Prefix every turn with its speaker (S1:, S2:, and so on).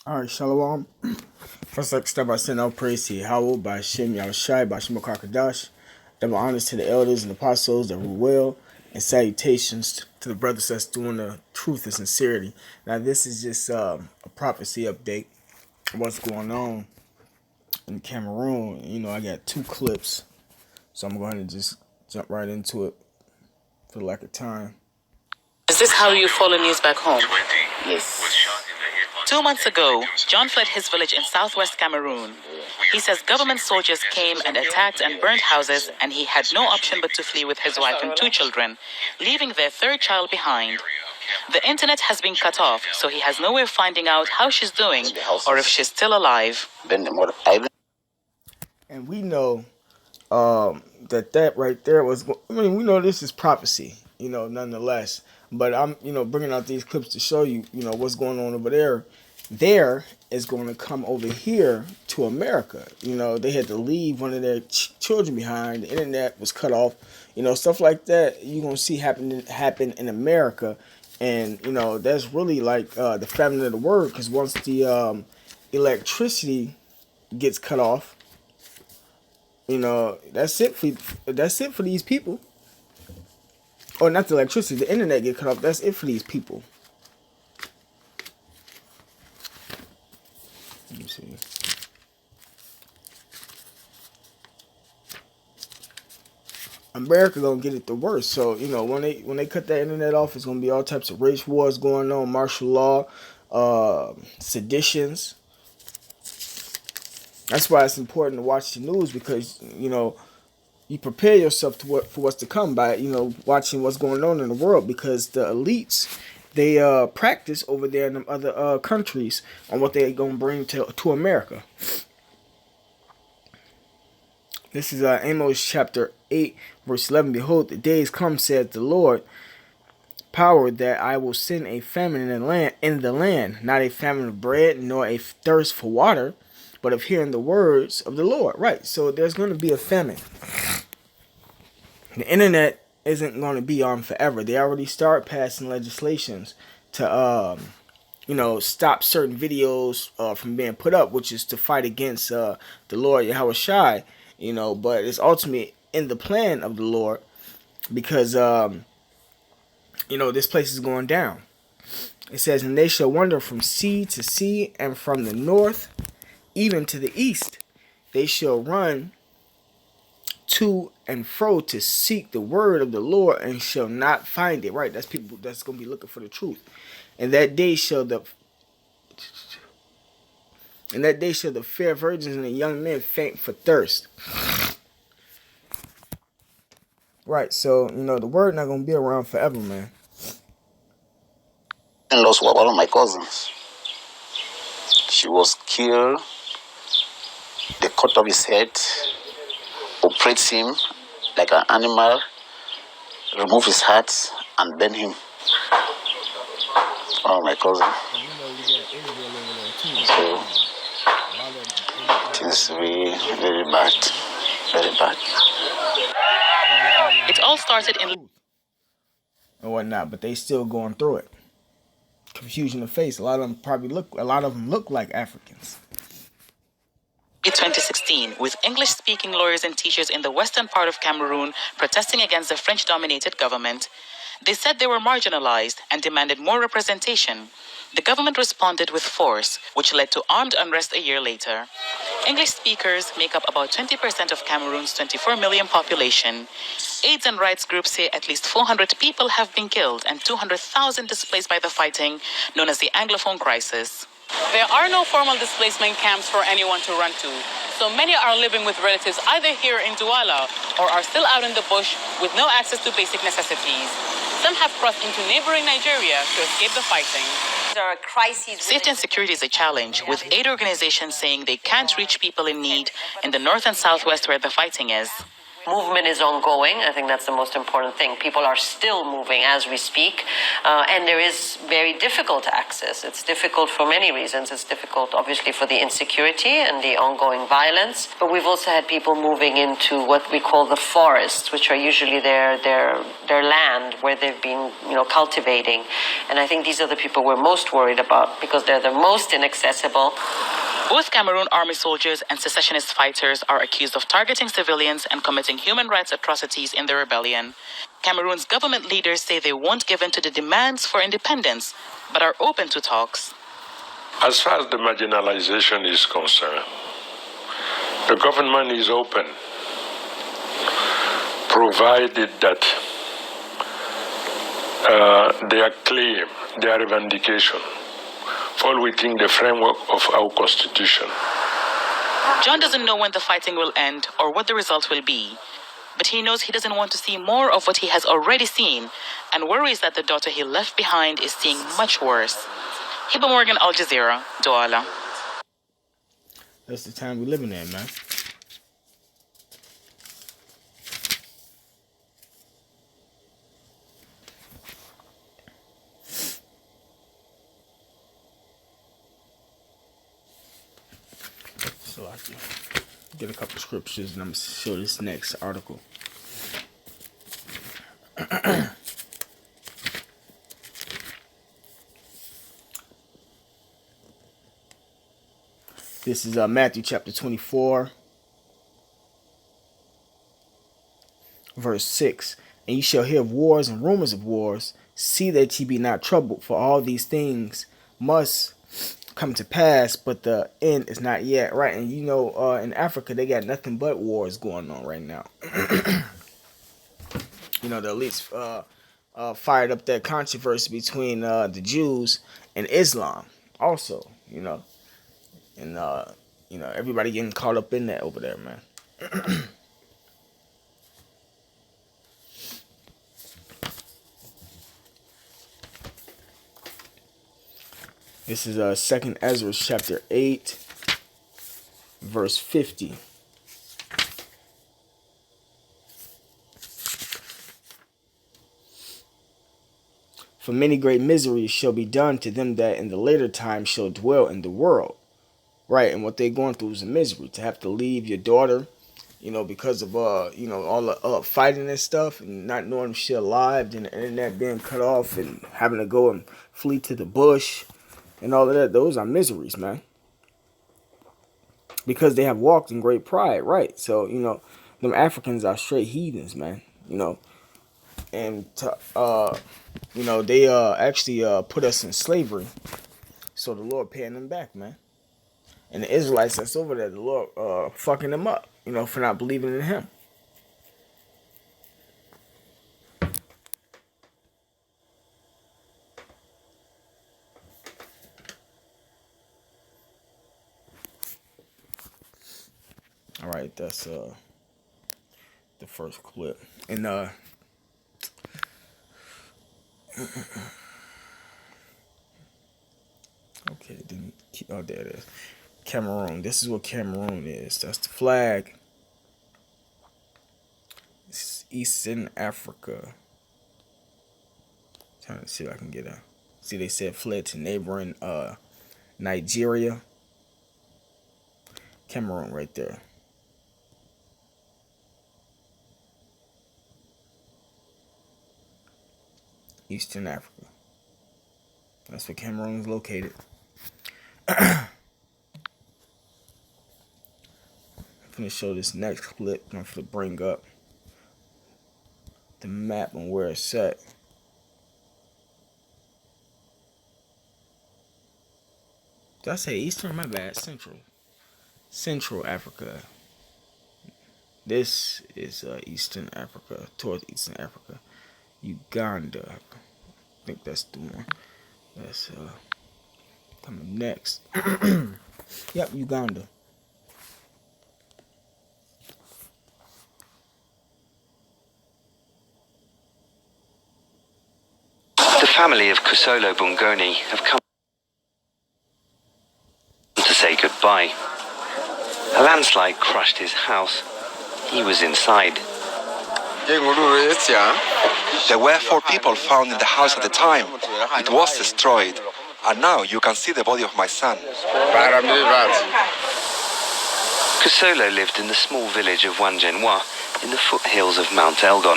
S1: All right, Shalom. First, like start by sending out praise to Yahweh by Shem Yahushai by Shem Kakadash. Double honors to the elders and apostles that rule well, and salutations to the brothers that's doing the truth and sincerity. Now, this is just a prophecy update of what's going on in Cameroon. You know, I got two clips, so I'm going to just jump right into it for the lack of time.
S2: Is this how you follow news back home?
S3: Yes.
S2: 2 months ago, John fled his village in southwest Cameroon. He says government soldiers came and attacked and burned houses, and he had no option but to flee with his wife and 2 children, leaving their 3rd child behind. The internet has been cut off, so he has no way of finding out how she's doing or if she's still alive.
S1: And we know that right there was, I mean, we know this is prophecy, nonetheless. But I'm, bringing out these clips to show you, what's going on over there. There is going to come over here to America. They had to leave one of their children behind. The internet was cut off. Stuff like that you're going to see happen in America. And, that's really like the famine of the word. Because once the electricity gets cut off, that's it for these people. Or not the electricity, the internet get cut off. That's it for these people. Let me see. America gonna get it the worst. So when they cut that internet off, it's gonna be all types of race wars going on, martial law, seditions. That's why it's important to watch the news, because you prepare yourself for what's to come by watching what's going on in the world, because the elites, they practice over there in them other countries on what they're gonna bring to America. This is Amos chapter 8 verse 11. Behold, the days come, saith the Lord, power, that I will send a famine in the land, not a famine of bread, nor a thirst for water, but of hearing the words of the Lord. Right, so there's going to be a famine. The internet isn't going to be on forever. They already start passing legislations to, stop certain videos from being put up, which is to fight against the Lord Yahushai. But it's ultimately in the plan of the Lord, because this place is going down. It says, and they shall wander from sea to sea, and from the north even to the east. They shall run to and fro to seek the word of the Lord, and shall not find it. Right, that's people that's going to be looking for the truth. And that day shall the fair virgins and the young men faint for thirst. Right, so the word not going to be around forever, man.
S3: And lost one of my cousins. She was killed. They cut off his head, operate him like an animal, remove his heart, and burn him. One of my cousins. So it is really very bad. Very bad.
S2: It all started in
S1: and whatnot, but they still going through it. Confusion of face. A lot of them look like Africans.
S2: 2016, with English-speaking lawyers and teachers in the western part of Cameroon protesting against the French-dominated government. They said they were marginalized and demanded more representation. The government responded with force, which led to armed unrest a year later. English speakers make up about 20% of Cameroon's 24 million population. AIDS and rights groups say at least 400 people have been killed and 200,000 displaced by the fighting, known as the Anglophone crisis. There are no formal displacement camps for anyone to run to, so many are living with relatives either here in Douala or are still out in the bush with no access to basic necessities. Some have crossed into neighboring Nigeria to escape the fighting.
S4: There are crises.
S2: Safety and security is a challenge, with aid organizations saying they can't reach people in need in the north and southwest where the fighting is. movement is ongoing. I think that's the most important thing. People are still moving as we speak, and there is very difficult access. It's difficult for many reasons. It's difficult, obviously, for the insecurity and the ongoing violence, but we've also had people moving into what we call the forests, which are usually their land where they've been, cultivating. And I think these are the people we're most worried about because they're the most inaccessible.
S4: Both Cameroon army soldiers and secessionist fighters are accused of targeting civilians and committing human rights atrocities in the rebellion. Cameroon's government leaders say they won't give in to the demands for independence, but are open to talks.
S5: As far as the marginalization is concerned, the government is open, provided that their claim, their revendication, fall within the framework of our Constitution.
S4: John doesn't know when the fighting will end or what the result will be, but he knows he doesn't want to see more of what he has already seen and worries that the daughter he left behind is seeing much worse. Hiba Morgan, Al Jazeera, Douala.
S1: That's the time we're living in, man. So I can get a couple scriptures and I'm going to show this next article. This is Matthew chapter 24, verse 6. And ye shall hear of wars and rumors of wars. See that ye be not troubled, for all these things must come to pass, but the end is not yet. Right, and in Africa, they got nothing but wars going on right now. The elites fired up that controversy between the Jews and Islam also, and everybody getting caught up in that over there, man. This is 2nd Ezra chapter 8, verse 50. For many great miseries shall be done to them that in the later time shall dwell in the world. Right, and what they're going through is a misery. To have to leave your daughter, because of all the fighting and stuff, and not knowing if she's alive, and the internet being cut off, and having to go and flee to the bush, and all of that. Those are miseries, man. Because they have walked in great pride, right? So, them Africans are straight heathens, man. And they actually put us in slavery. So the Lord paying them back, man. And the Israelites that's over there, the Lord fucking them up, for not believing in Him. All right, that's the first clip. And okay, then there it is. Cameroon. This is what Cameroon is. That's the flag. It's Eastern Africa. Trying to see if I can get a. See, they said fled to neighboring Nigeria. Cameroon right there. Eastern Africa. That's where Cameroon is located. I'm going to show this next clip. I'm going to bring up the map on where it's at. Did I say Eastern? My bad. Central. Central Africa. This is Eastern Africa. Towards Eastern Africa. Uganda. I think that's the one. That's coming next. Yep, Uganda.
S6: The family of Kusolo Bungoni have come to say goodbye. A landslide crushed his house. He was inside.
S7: There were 4 people found in the house at the time. It was destroyed. And now you can see the body of my son.
S6: Kusolo lived in the small village of Wanjenwa in the foothills of Mount Elgon.